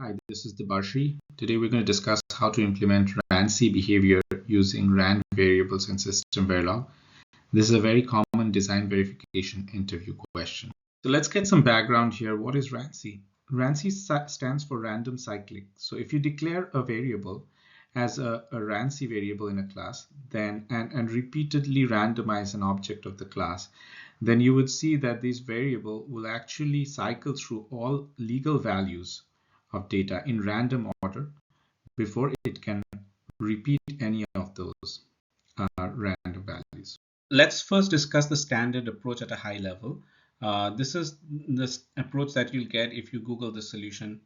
Hi, this is Debarshi. Today we're going to discuss how to implement randc behavior using rand variables and system verilog. This is a very common design verification interview question. So let's get some background here. What is randc? Randc stands for random cyclic. So if you declare a variable as a randc variable in a class, then and repeatedly randomize an object of the class, then you would see that this variable will actually cycle through all legal values of data in random order before it can repeat any of those random values. Let's first discuss the standard approach at a high level. This is this approach that you'll get if you Google the solution,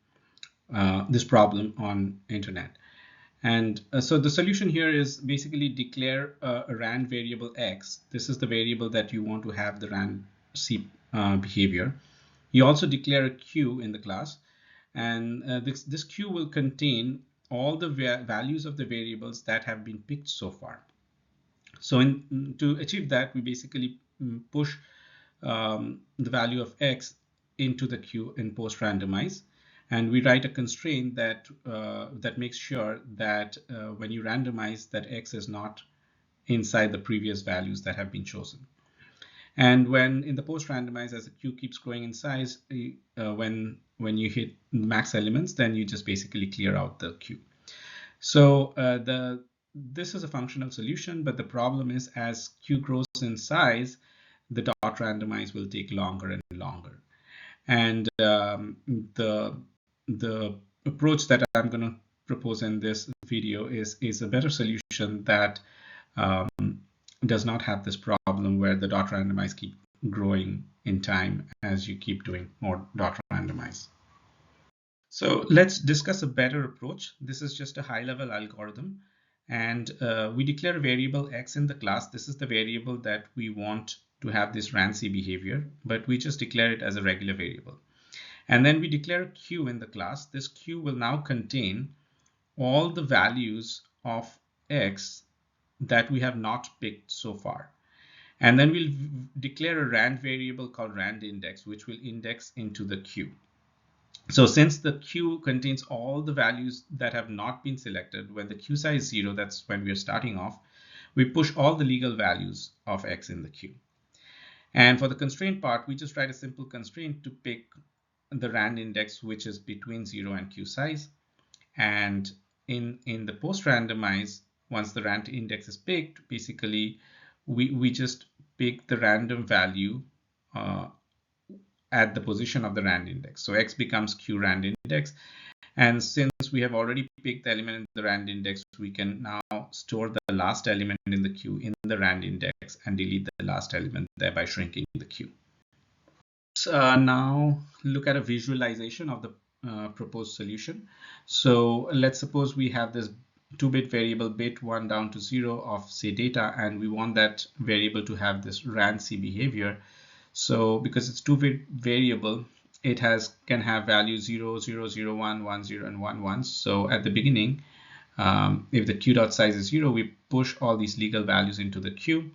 this problem on internet. And so the solution here is basically declare a rand variable x. This is the variable that you want to have the randc behavior. You also declare a q in the class, and this q will contain all the values of the variables that have been picked so far. So to achieve that, we basically push the value of x into the queue in post randomize, and we write a constraint that that makes sure that when you randomize, that x is not inside the previous values that have been chosen. And when in the post randomize, as the queue keeps growing in size, when you hit max elements, then you just basically clear out the queue. So this is a functional solution, but the problem is as queue grows in size, the dot randomize will take longer and longer. And the approach that I'm going to propose in this video is a better solution that does not have this problem where the dot randomize keep growing in time as you keep doing more dot randomize. So let's discuss a better approach. This is just a high-level algorithm, and we declare a variable x in the class. This is the variable that we want to have this randc behavior, but we just declare it as a regular variable. And then we declare a q in the class. This q will now contain all the values of x that we have not picked so far. And then we'll declare a rand variable called rand index, which will index into the queue. So since the queue contains all the values that have not been selected, when the queue size is 0, that's when we are starting off, we push all the legal values of x in the queue. And for the constraint part, we just write a simple constraint to pick the rand index, which is between 0 and queue size. And in the post randomize, once the rand index is picked, basically we just pick the random value at the position of the rand index. So x becomes q rand index. And since we have already picked the element in the rand index, we can now store the last element in the queue in the rand index and delete the last element, thereby shrinking the queue. Let's now look at a visualization of the proposed solution. So let's suppose we have this 2-bit variable bit 1 down to 0 of say data, and we want that variable to have this randc behavior. So because it's 2-bit variable, it can have values 0, 0, 0, 1, 1, 0, and 1, 1. So at the beginning, if the q dot size is 0, we push all these legal values into the queue.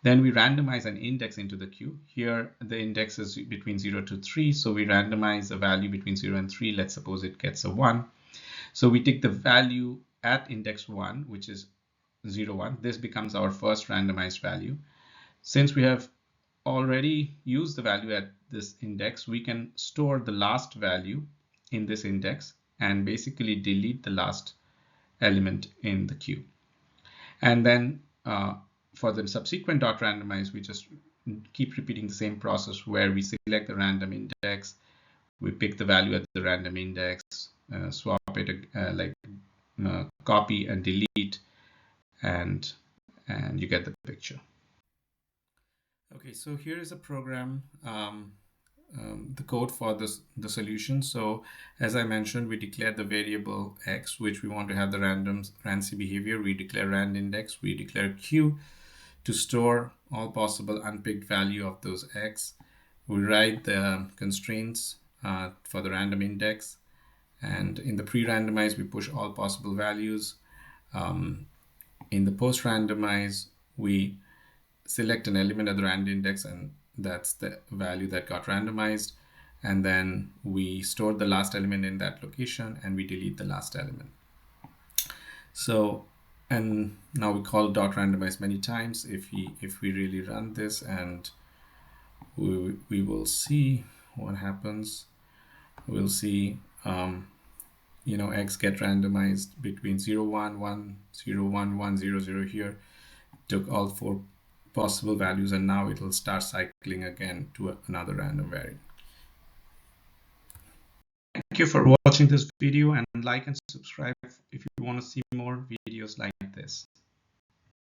Then we randomize an index into the queue. Here, the index is between 0 to 3. So we randomize a value between 0 and 3. Let's suppose it gets a 1. So we take the value at index 1, which is 0, 1. This becomes our first randomized value. Since we have already used the value at this index, we can store the last value in this index and basically delete the last element in the queue. And then for the subsequent dot randomize, we just keep repeating the same process where we select the random index, we pick the value at the random index, swap it copy and delete, and you get the picture. Okay, so here is a program, the code for the solution. So as I mentioned, we declare the variable x, which we want to have the randc behavior. We declare rand index, we declare q to store all possible unpicked value of those x. We write the constraints for the random index, and in the pre-randomize, we push all possible values. In the post-randomize, we select an element of the rand index, and that's the value that got randomized. and then we store the last element in that location and we delete the last element. So, and now we call .randomize many times. If we really run this, and we will see what happens. We'll see x get randomized between 0, 1, 1, 0, 1, 1, 0, 0 here. Took all 4 possible values, and now it'll start cycling again to another random variable. Thank you for watching this video, and like and subscribe if you want to see more videos like this.